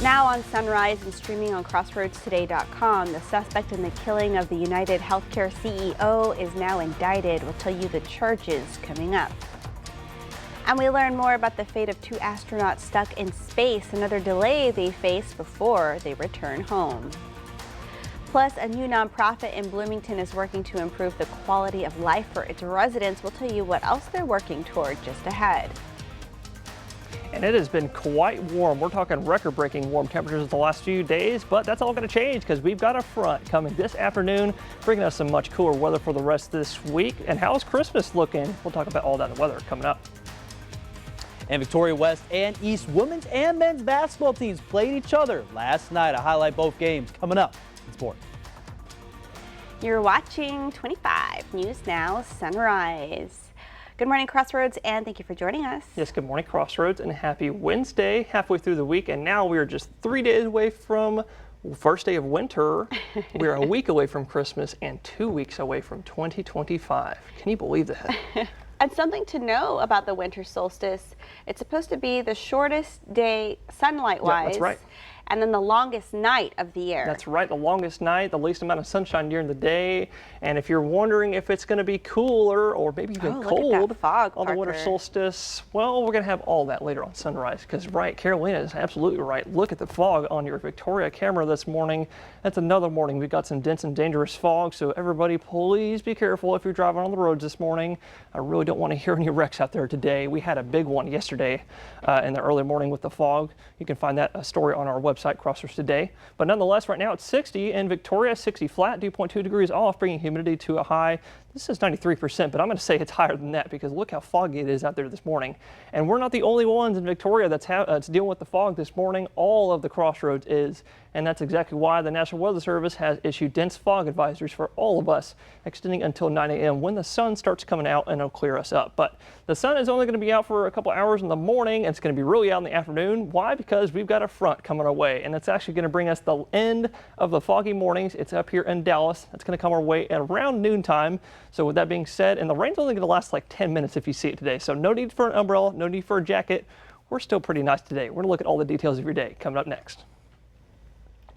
Now on Sunrise and streaming on CrossroadsToday.com, the suspect in the killing of the United Healthcare CEO is now indicted. We'll tell you the charges coming up. And we learn more about the fate of two astronauts stuck in space, another delay they face before they return home. Plus, a new nonprofit in Bloomington is working to improve the quality of life for its residents. We'll tell you what else they're working toward just ahead. And it has been quite warm. We're talking record-breaking warm temperatures the last few days, but that's all going to change because we've got a front coming this afternoon, bringing us some much cooler weather for the rest of this week. And how's Christmas looking? We'll talk about all that in the weather coming up. And Victoria West and East women's and men's basketball teams played each other last night. I highlight both games coming up in sport. You're watching 25 News Now Sunrise. Good morning, Crossroads, and thank you for joining us. Yes, good morning, Crossroads, and happy Wednesday, halfway through the week, and now we are just 3 days away from first day of winter. We are a week away from Christmas and 2 weeks away from 2025. Can you believe that? And something to know about the winter solstice, it's supposed to be the shortest day sunlight-wise. Yeah, that's right. And then the longest night of the year. That's right, the longest night, the least amount of sunshine during the day. And if you're wondering if it's going to be cooler or maybe even cold look at that fog, on the winter solstice, well, we're going to have all that later on sunrise. Because, right, Carolina is absolutely right. Look at the fog on your Victoria camera this morning. That's another morning. We've got some dense and dangerous fog. So everybody, please be careful if you're driving on the roads this morning. I really don't want to hear any wrecks out there today. We had a big one yesterday in the early morning with the fog. You can find that story on our website, Crossroads Today. But nonetheless, right now it's 60 in Victoria, 60 flat, dew point 2 degrees off, bringing humidity to a high. This is 93%, but I'm going to say it's higher than that because look how foggy it is out there this morning. And we're not the only ones in Victoria that's dealing with the fog this morning. All of the Crossroads is, and that's exactly why the National Weather Service has issued dense fog advisories for all of us, extending until 9 a.m. when the sun starts coming out and it'll clear us up. But the sun is only going to be out for a couple hours in the morning, and it's going to be really out in the afternoon. Why? Because we've got a front coming our way, and it's actually going to bring us the end of the foggy mornings. It's up here in Dallas. It's going to come our way at around noontime. So with that being said, and the rain's only going to last like 10 minutes if you see it today. So no need for an umbrella, no need for a jacket. We're still pretty nice today. We're going to look at all the details of your day coming up next.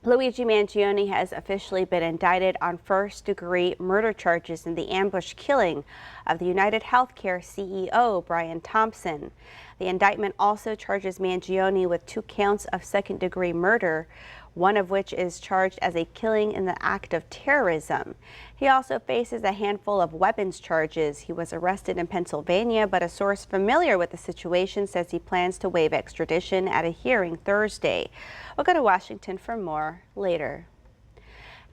Luigi Mangione has officially been indicted on first-degree murder charges in the ambush killing of the United Healthcare CEO, Brian Thompson. The indictment also charges Mangione with 2 counts of second-degree murder, one of which is charged as a killing in the act of terrorism. He also faces a handful of weapons charges. He was arrested in Pennsylvania, but a source familiar with the situation says he plans to waive extradition at a hearing Thursday. We'll go to Washington for more later.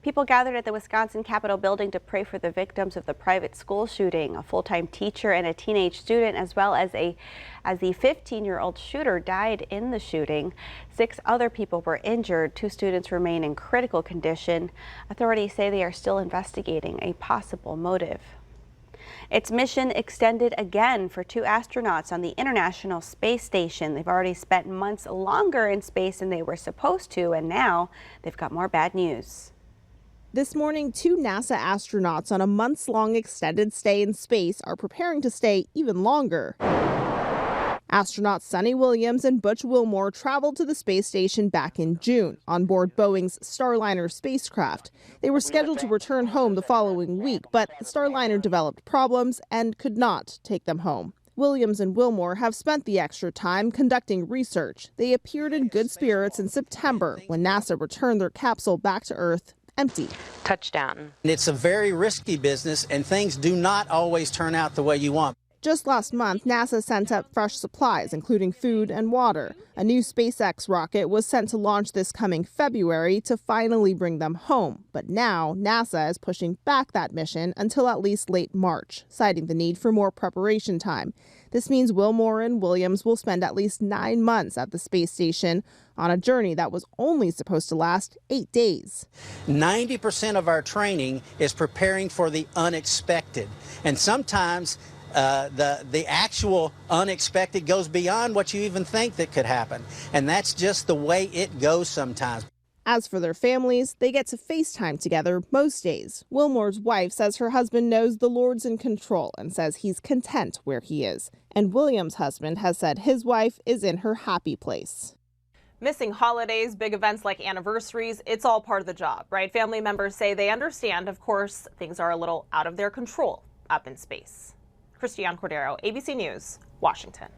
People gathered at the Wisconsin Capitol building to pray for the victims of the private school shooting. A full-time teacher and a teenage student, as well as the 15-year-old shooter, died in the shooting. 6 other people were injured. 2 students remain in critical condition. Authorities say they are still investigating a possible motive. Its mission extended again for 2 astronauts on the International Space Station. They've already spent months longer in space than they were supposed to, and now they've got more bad news. This morning, 2 NASA astronauts on a months-long extended stay in space are preparing to stay even longer. Astronauts Sunny Williams and Butch Wilmore traveled to the space station back in June on board Boeing's Starliner spacecraft. They were scheduled to return home the following week, but the Starliner developed problems and could not take them home. Williams and Wilmore have spent the extra time conducting research. They appeared in good spirits in September when NASA returned their capsule back to Earth empty. Touchdown. It's a very risky business, and things do not always turn out the way you want. Just last month, NASA sent up fresh supplies, including food and water. A new SpaceX rocket was sent to launch this coming February to finally bring them home. But now, NASA is pushing back that mission until at least late March, citing the need for more preparation time. This means Wilmore and Williams will spend at least 9 months at the space station on a journey that was only supposed to last 8 days. 90% of our training is preparing for the unexpected. And sometimes the actual unexpected goes beyond what you even think that could happen. And that's just the way it goes sometimes. As for their families, they get to FaceTime together most days. Wilmore's wife says her husband knows the Lord's in control and says he's content where he is. And William's husband has said his wife is in her happy place. Missing holidays, big events like anniversaries, it's all part of the job, right? Family members say they understand. Of course, things are a little out of their control up in space. Christiane Cordero, ABC News, Washington.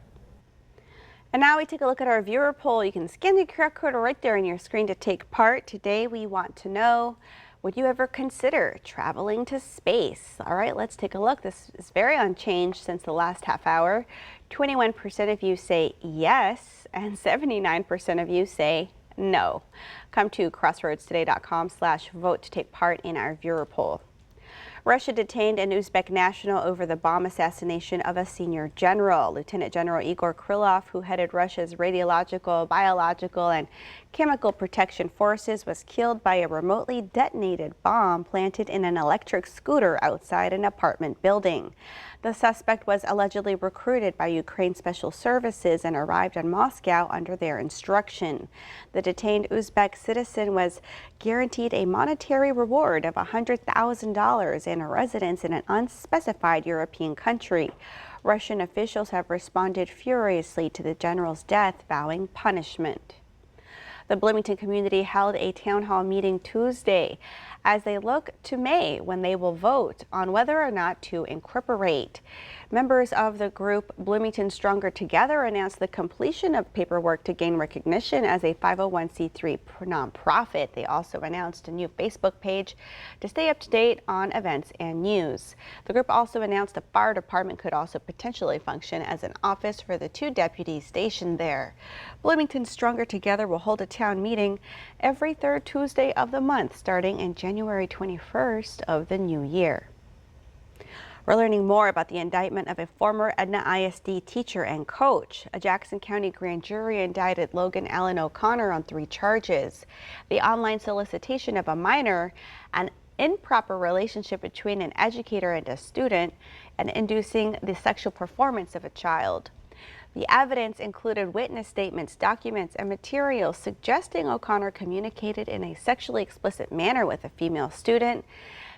And now we take a look at our viewer poll. You can scan the QR code right there on your screen to take part. Today we want to know, would you ever consider traveling to space? All right, let's take a look. This is very unchanged since the last half hour. 21% of you say yes, and 79% of you say no. Come to crossroadstoday.com/vote to take part in our viewer poll. Russia detained an Uzbek national over the bomb assassination of a senior general. Lieutenant General Igor Krylov, who headed Russia's radiological, biological, and chemical protection forces, was killed by a remotely detonated bomb planted in an electric scooter outside an apartment building. The suspect was allegedly recruited by Ukraine Special Services and arrived in Moscow under their instruction. The detained Uzbek citizen was guaranteed a monetary reward of $100,000 and a residence in an unspecified European country. Russian officials have responded furiously to the general's death, vowing punishment. The Bloomington community held a town hall meeting Tuesday as they look to May, when they will vote on whether or not to incorporate. Members of the group Bloomington Stronger Together announced the completion of paperwork to gain recognition as a 501c3 nonprofit. They also announced a new Facebook page to stay up to date on events and news. The group also announced the fire department could also potentially function as an office for the 2 deputies stationed there. Bloomington Stronger Together will hold a town meeting every third Tuesday of the month, starting in January 21st of the new year. We're learning more about the indictment of a former Edna ISD teacher and coach. A Jackson County grand jury indicted Logan Allen O'Connor on 3 charges: the online solicitation of a minor, an improper relationship between an educator and a student, and inducing the sexual performance of a child. The evidence included witness statements, documents, and materials suggesting O'Connor communicated in a sexually explicit manner with a female student.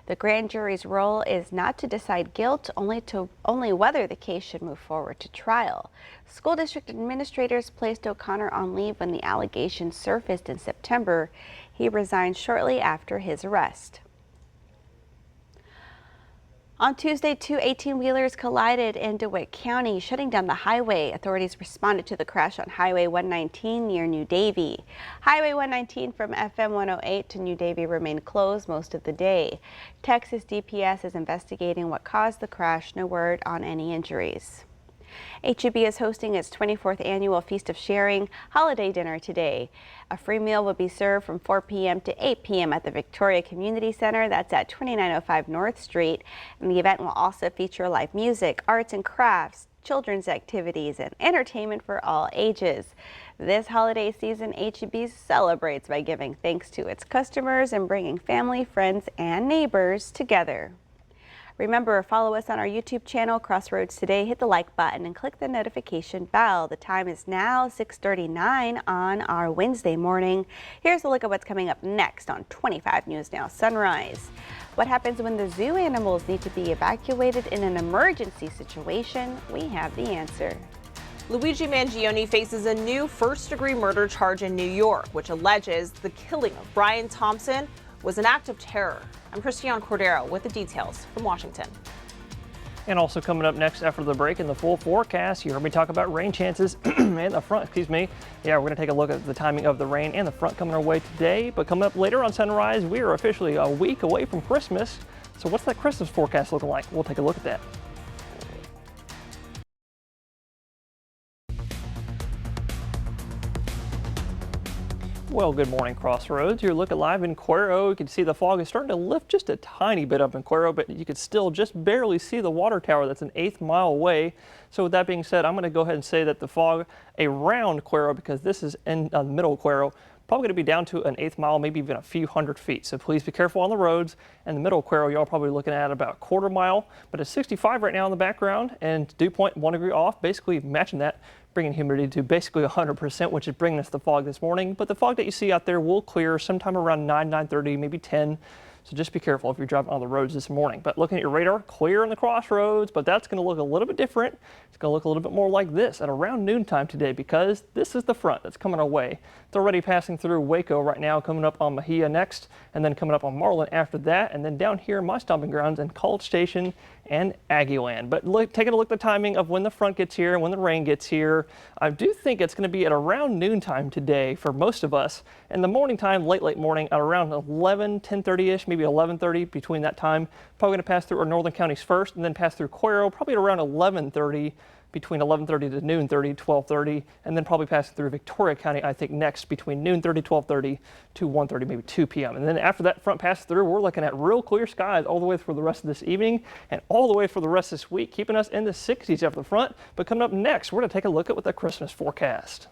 The grand jury's role is not to decide guilt, only whether the case should move forward to trial. School district administrators placed O'Connor on leave when the allegations surfaced in September. He resigned shortly after his arrest. On Tuesday, 2 18-wheelers collided in DeWitt County, shutting down the highway. Authorities responded to the crash on Highway 119 near New Davie. Highway 119 from FM 108 to New Davie remained closed most of the day. Texas DPS is investigating what caused the crash. No word on any injuries. HEB is hosting its 24th annual Feast of Sharing holiday dinner today. A free meal will be served from 4 p.m. to 8 p.m. at the Victoria Community Center. That's at 2905 North Street. And the event will also feature live music, arts and crafts, children's activities, and entertainment for all ages. This holiday season, HEB celebrates by giving thanks to its customers and bringing family, friends, and neighbors together. Remember, follow us on our YouTube channel, Crossroads Today. Hit the like button and click the notification bell. The time is now 6:39 on our Wednesday morning. Here's a look at what's coming up next on 25 News Now Sunrise. What happens when the zoo animals need to be evacuated in an emergency situation? We have the answer. Luigi Mangione faces a new first-degree murder charge in New York, which alleges the killing of Brian Thompson was an act of terror. I'm Christiane Cordero with the details from Washington. And also coming up next after the break in the full forecast, you heard me talk about rain chances and the front, Yeah, we're going to take a look at the timing of the rain and the front coming our way today. But coming up later on Sunrise, we are officially a week away from Christmas. So what's that Christmas forecast looking like? We'll take a look at that. Well, good morning, Crossroads. You're looking live in Cuero. You can see the fog is starting to lift just a tiny bit up in Cuero, but you can still just barely see the water tower that's an 1/8 mile away. So with that being said, I'm going to go ahead and say that the fog around Cuero, because this is in the middle of Cuero, probably going to be down to an 1/8 mile, maybe even a few hundred feet. So please be careful on the roads. In the middle of Cuero, y'all probably looking at about 1/4 mile, but it's 65 right now in the background, and dew point 1 degree off, basically matching that, bringing humidity to basically 100%, which is bringing us the fog this morning. But the fog that you see out there will clear sometime around 9:30, maybe 10. So just be careful if you're driving on the roads this morning. But looking at your radar, clear in the crossroads, but that's going to look a little bit different. It's going to look a little bit more like this at around noontime today, because this is the front that's coming our way. It's already passing through Waco right now, coming up on Mejia next, and then coming up on Marlin after that, and then down here in my stomping grounds in College Station and Aggieland. But taking a look at the timing of when the front gets here and when the rain gets here, I do think it's going to be at around noontime today for most of us. In the morning time, late morning, at around 10:30ish, maybe 11:30, between that time. Probably going to pass through our northern counties first and then pass through Cuero, probably at around 11:30, between 11:30 to noon 30, 12:30, and then probably passing through Victoria County, I think, next between noon 30, 12:30 to 1:30, maybe 2 p.m. And then after that front passes through, we're looking at real clear skies all the way for the rest of this evening and all the way for the rest of this week, keeping us in the 60s after the front. But coming up next, we're going to take a look at what the Christmas forecast.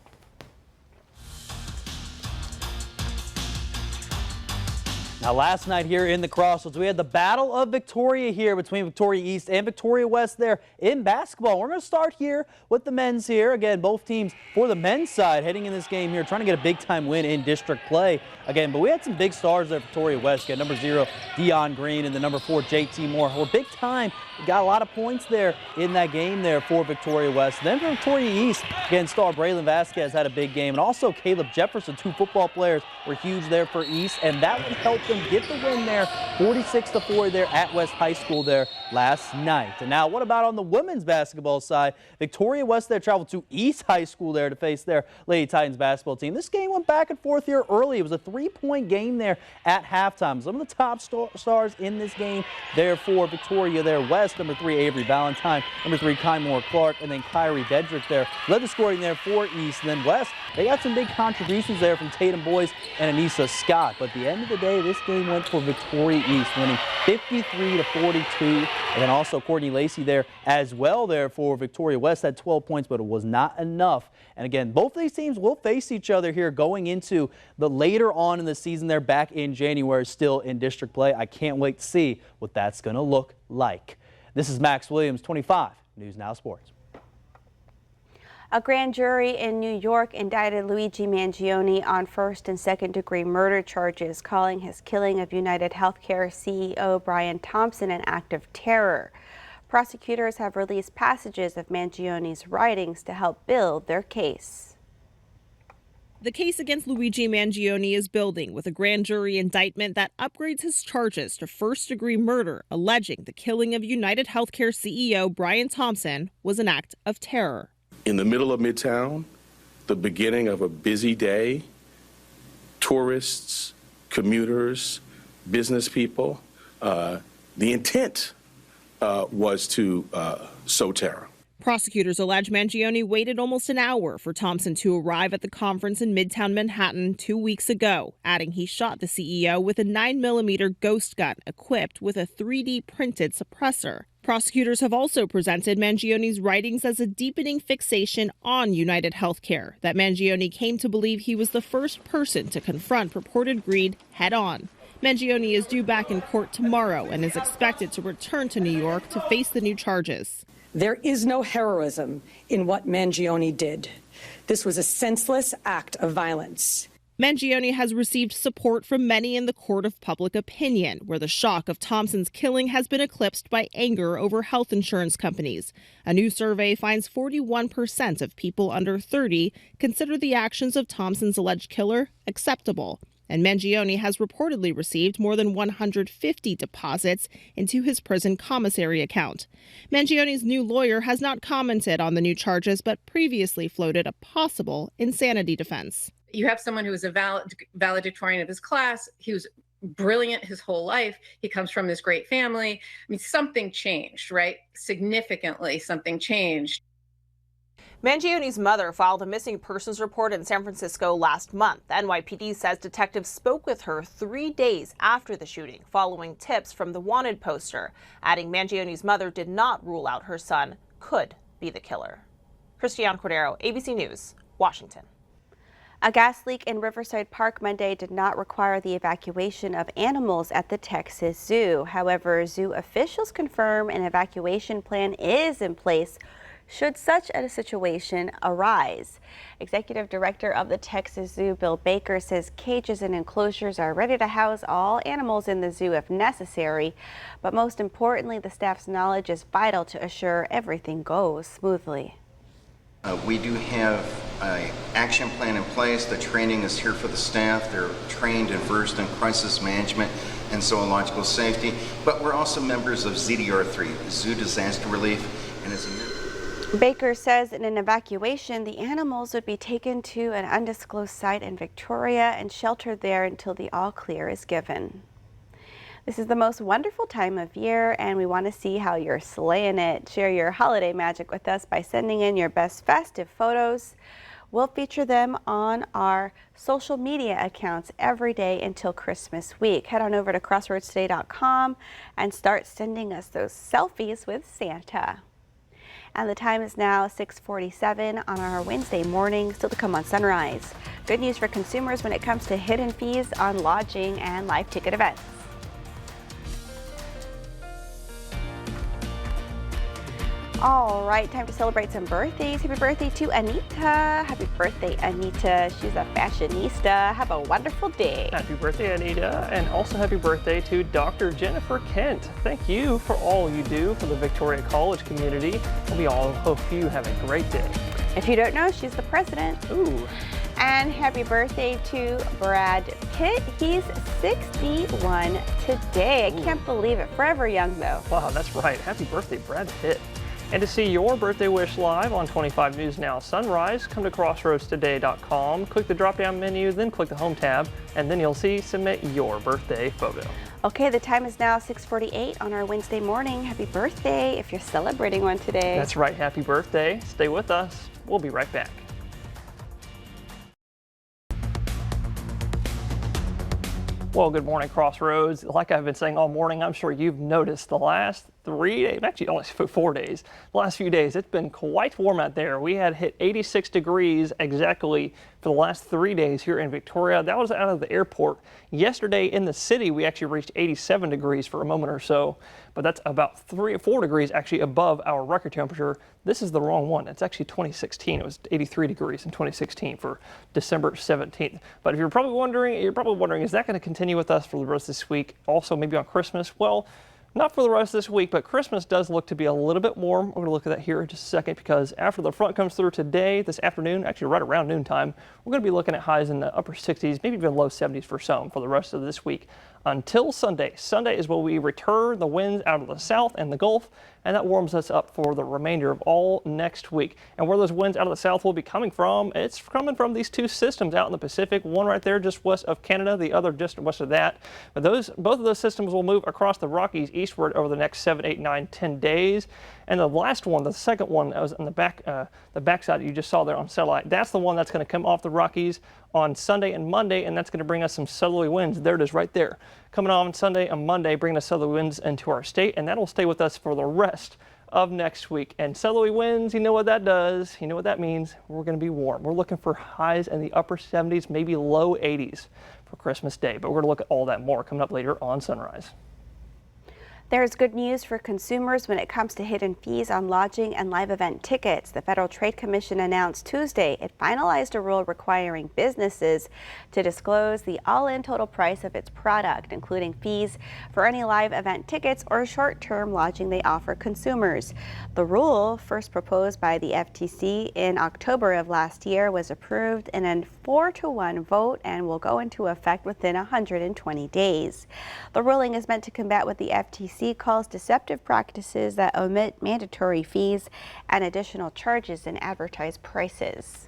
Now, last night here in the Crossroads, we had the Battle of Victoria here between Victoria East and Victoria West there in basketball. We're going to start here with the men's here. Again, both teams for the men's side heading in this game here, trying to get a big-time win in district play. Again, but we had some big stars there. Victoria West got number 0, Dion Green, and the number 4, JT Moore. We're big time. We got a lot of points there in that game there for Victoria West. Then for Victoria East, again, star Braylon Vasquez had a big game, and also Caleb Jefferson, 2 football players were huge there for East, and that would help them get the win there, 46-4 there at West High School there last night. And now, what about on the women's basketball side? Victoria West there traveled to East High School there to face their Lady Titans basketball team. This game went back and forth here early. It was a 3-point game there at halftime. Some of the top stars in this game there for Victoria there. West, number 3, Avery Valentine, number 3, Kymore Clark, and then Kyrie Dedrick there led the scoring there for East. And then West, they got some big contributions there from Tatum Boyce and Anissa Scott. But at the end of the day, this game went for Victoria East, winning 53-42. And then also Courtney Lacey there as well there for Victoria West, had 12 points, but it was not enough. And again, both of these teams will face each other here going into the later on in the season. They're back in January, still in district play. I can't wait to see what that's going to look like. This is Max Williams, 25 News Now Sports. A grand jury in New York indicted Luigi Mangione on first and second degree murder charges, calling his killing of United Healthcare CEO Brian Thompson an act of terror. Prosecutors have released passages of Mangione's writings to help build their case. The case against Luigi Mangione is building, with a grand jury indictment that upgrades his charges to first-degree murder, alleging the killing of United Healthcare CEO Brian Thompson was an act of terror. In the middle of Midtown, the beginning of a busy day, tourists, commuters, business people, the intent was to sow terror. Prosecutors allege Mangione waited almost an hour for Thompson to arrive at the conference in Midtown Manhattan 2 weeks ago, adding he shot the CEO with a 9mm ghost gun equipped with a 3D printed suppressor. Prosecutors have also presented Mangione's writings as a deepening fixation on United Healthcare, that Mangione came to believe he was the first person to confront purported greed head-on. Mangione is due back in court tomorrow and is expected to return to New York to face the new charges. There is no heroism in what Mangione did. This was a senseless act of violence. Mangione has received support from many in the court of public opinion, where the shock of Thompson's killing has been eclipsed by anger over health insurance companies. A new survey finds 41% of people under 30 consider the actions of Thompson's alleged killer acceptable. And Mangione has reportedly received more than 150 deposits into his prison commissary account. Mangione's new lawyer has not commented on the new charges, but previously floated a possible insanity defense. You have someone who is a valedictorian of his class. He was brilliant his whole life. He comes from this great family. I mean, something changed, right? Significantly, something changed. Mangione's mother filed a missing persons report in San Francisco last month. NYPD says detectives spoke with her 3 days after the shooting, following tips from the wanted poster, adding Mangione's mother did not rule out her son could be the killer. Christiane Cordero, ABC News, Washington. A gas leak in Riverside Park Monday did not require the evacuation of animals at the Texas Zoo. However, zoo officials confirm an evacuation plan is in place should such a situation arise. Executive Director of the Texas Zoo, Bill Baker, says cages and enclosures are ready to house all animals in the zoo if necessary, but most importantly, the staff's knowledge is vital to assure everything goes smoothly. We do have an action plan in place. The training is here for the staff. They're trained and versed in crisis management and zoological safety, but we're also members of ZDR3, Zoo Disaster Relief, and as a member. Baker says in an evacuation, the animals would be taken to an undisclosed site in Victoria and sheltered there until the all clear is given. This is the most wonderful time of year, and we want to see how you're slaying it. Share your holiday magic with us by sending in your best festive photos. We'll feature them on our social media accounts every day until Christmas week. Head on over to crossroadstoday.com and start sending us those selfies with Santa. And the time is now 6:47 on our Wednesday morning, still to come on Sunrise. Good news for consumers when it comes to hidden fees on lodging and live ticket events. All right, time to celebrate some birthdays. Happy birthday to Anita. Happy birthday, Anita. She's a fashionista. Have a wonderful day. Happy birthday, Anita, and also happy birthday to Dr. Jennifer Kent. Thank you for all you do for the Victoria College community. We all hope you have a great day. If you don't know, she's the president. Ooh. And happy birthday to Brad Pitt. He's 61 today. I can't believe it. Forever young, though. Wow, that's right. Happy birthday, Brad Pitt. And to see your birthday wish live on 25 News Now Sunrise, come to crossroadstoday.com, click the drop-down menu, then click the Home tab, and then you'll see Submit Your Birthday Photo. Okay, the time is now 6:48 on our Wednesday morning. Happy birthday if you're celebrating one today. That's right. Happy birthday. Stay with us. We'll be right back. Well, good morning, Crossroads. Like I've been saying all morning, I'm sure you've noticed the last 3 days, actually only 4 days, the last few days, it's been quite warm out there. We had hit 86 degrees exactly for the last 3 days here in Victoria. That was out of the airport. Yesterday in the city, we actually reached 87 degrees for a moment or so, but that's about 3 or 4 degrees actually above our record temperature. This is the wrong one. It's actually 2016. It was 83 degrees in 2016 for December 17th. But if you're probably wondering, is that going to continue with us for the rest of this week? Also, maybe on Christmas? Well, not for the rest of this week, but Christmas does look to be a little bit warm. We're going to look at that here in just a second because after the front comes through today, this afternoon, actually right around noontime, we're going to be looking at highs in the upper 60s, maybe even low 70s for some for the rest of this week until Sunday. Sunday is when we return the winds out of the south and the Gulf, and that warms us up for the remainder of all next week. And where those winds out of the south will be coming from, it's coming from these two systems out in the Pacific, one right there just west of Canada, the other just west of that. But both of those systems will move across the Rockies eastward over the next 7, 8, 9, 10 days. And the last one, the second one that was on the backside that you just saw there on satellite, that's the one that's going to come off the Rockies on Sunday and Monday, and that's going to bring us some southerly winds. There it is right there. Coming on Sunday and Monday, bringing us southerly winds into our state, and that'll stay with us for the rest of next week. And southerly winds, you know what that does. You know what that means. We're going to be warm. We're looking for highs in the upper 70s, maybe low 80s for Christmas Day. But we're going to look at all that more coming up later on Sunrise. There's good news for consumers when it comes to hidden fees on lodging and live event tickets. The Federal Trade Commission announced Tuesday it finalized a rule requiring businesses to disclose the all-in total price of its product, including fees for any live event tickets or short-term lodging they offer consumers. The rule, first proposed by the FTC in October of last year, was approved in a 4-to-1 vote and will go into effect within 120 days. The ruling is meant to combat what the FTC calls deceptive practices that omit mandatory fees and additional charges in advertised prices.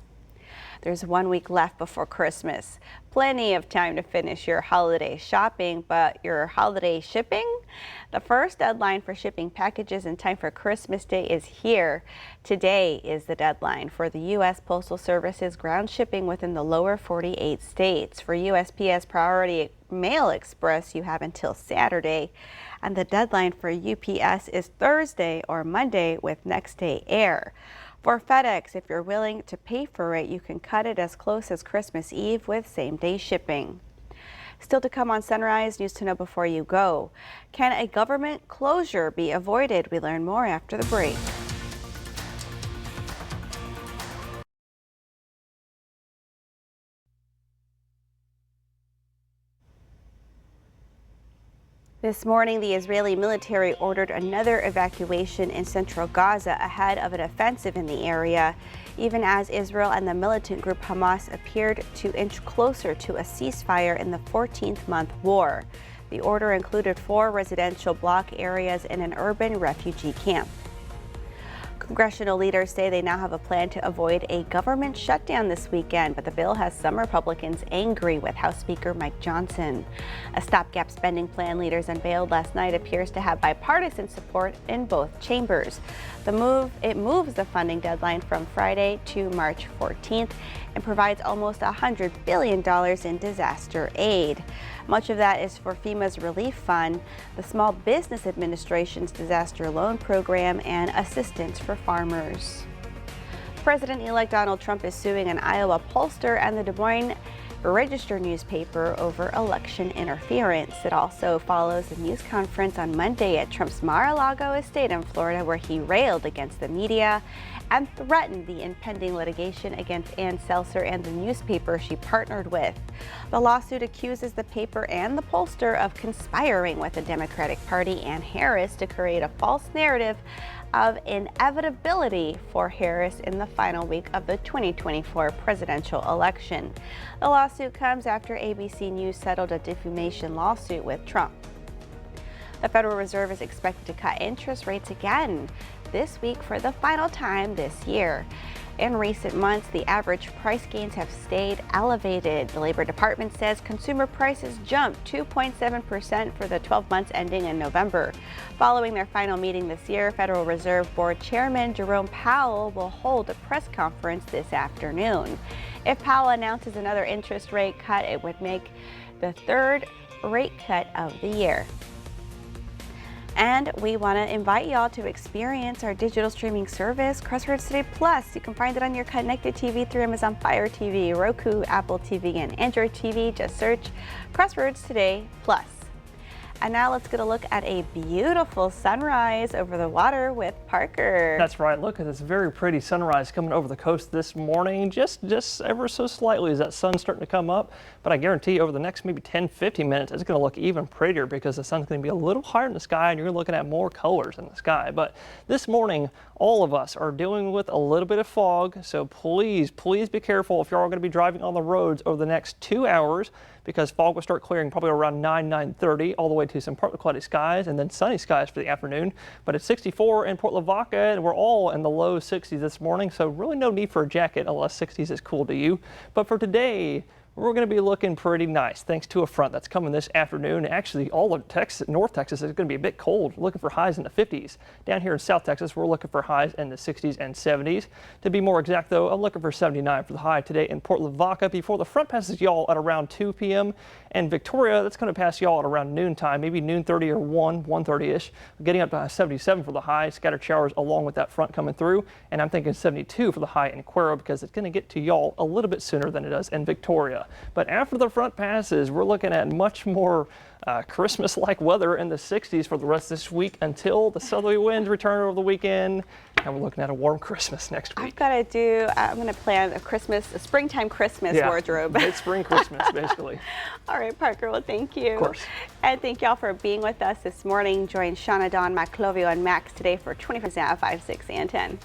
There's 1 week left before Christmas. Plenty of time to finish your holiday shopping, but your holiday shipping? The first deadline for shipping packages in time for Christmas Day is here. Today is the deadline for the U.S. Postal Service's ground shipping within the lower 48 states. For USPS Priority Mail Express, you have until Saturday. And the deadline for UPS is Thursday or Monday with next day air. For FedEx, if you're willing to pay for it, you can cut it as close as Christmas Eve with same-day shipping. Still to come on Sunrise, news to know before you go. Can a government closure be avoided? We learn more after the break. This morning, the Israeli military ordered another evacuation in central Gaza ahead of an offensive in the area, even as Israel and the militant group Hamas appeared to inch closer to a ceasefire in the 14th-month war. The order included 4 residential block areas in an urban refugee camp. Congressional leaders say they now have a plan to avoid a government shutdown this weekend, but the bill has some Republicans angry with House Speaker Mike Johnson. A stopgap spending plan leaders unveiled last night appears to have bipartisan support in both chambers. It moves the funding deadline from Friday to March 14th and provides almost $100 billion in disaster aid. Much of that is for FEMA's Relief Fund, the Small Business Administration's disaster loan program, and assistance for farmers. President-elect Donald Trump is suing an Iowa pollster and the Des Moines Register newspaper over election interference. It also follows a news conference on Monday at Trump's Mar-a-Lago estate in Florida, where he railed against the media and threatened the impending litigation against Ann Seltzer and the newspaper she partnered with. The lawsuit accuses the paper and the pollster of conspiring with the Democratic Party and Harris to create a false narrative of inevitability for Harris in the final week of the 2024 presidential election. The lawsuit comes after ABC News settled a defamation lawsuit with Trump. The Federal Reserve is expected to cut interest rates again this week for the final time this year. In recent months, the average price gains have stayed elevated. The Labor Department says consumer prices jumped 2.7% for the 12 months ending in November. Following their final meeting this year, Federal Reserve Board Chairman Jerome Powell will hold a press conference this afternoon. If Powell announces another interest rate cut, it would make the 3rd rate cut of the year. And we want to invite y'all to experience our digital streaming service, Crossroads Today Plus. You can find it on your connected TV through Amazon Fire TV, Roku, Apple TV, and Android TV. Just search Crossroads Today Plus. And now let's get a look at a beautiful sunrise over the water with Parker. That's right. Look at this very pretty sunrise coming over the coast this morning, just ever so slightly as that sun's starting to come up. But I guarantee you over the next maybe 10-15 minutes, it's going to look even prettier because the sun's going to be a little higher in the sky and you're looking at more colors in the sky. But this morning, all of us are dealing with a little bit of fog. So please be careful if you're all going to be driving on the roads over the next 2 hours, because fog will start clearing probably around 9:30 all the way to some partly cloudy skies and then sunny skies for the afternoon. But it's 64 in Port Lavaca and we're all in the low 60s this morning, so really no need for a jacket unless 60s is cool to you. But for today, we're going to be looking pretty nice thanks to a front that's coming this afternoon. Actually, all of Texas, North Texas is going to be a bit cold, looking for highs in the 50s. Down here in South Texas, we're looking for highs in the 60s and 70s. To be more exact, though, I'm looking for 79 for the high today in Port Lavaca before the front passes y'all at around 2 p.m. And Victoria, that's going to pass y'all at around noontime, maybe noon 30 or 1:30ish, getting up to 77 for the high. Scattered showers along with that front coming through. And I'm thinking 72 for the high in Cuero because it's going to get to y'all a little bit sooner than it does in Victoria. But after the front passes, we're looking at much more Christmas-like weather in the 60s for the rest of this week until the southerly winds return over the weekend. And we're looking at a warm Christmas next week. I'm going to plan a springtime Christmas wardrobe. It's spring Christmas, basically. All right, Parker, well, thank you. Of course. And thank y'all for being with us this morning. Join Shauna, Dawn, Maclovio, and Max today for 24 at 5, 6, and 10.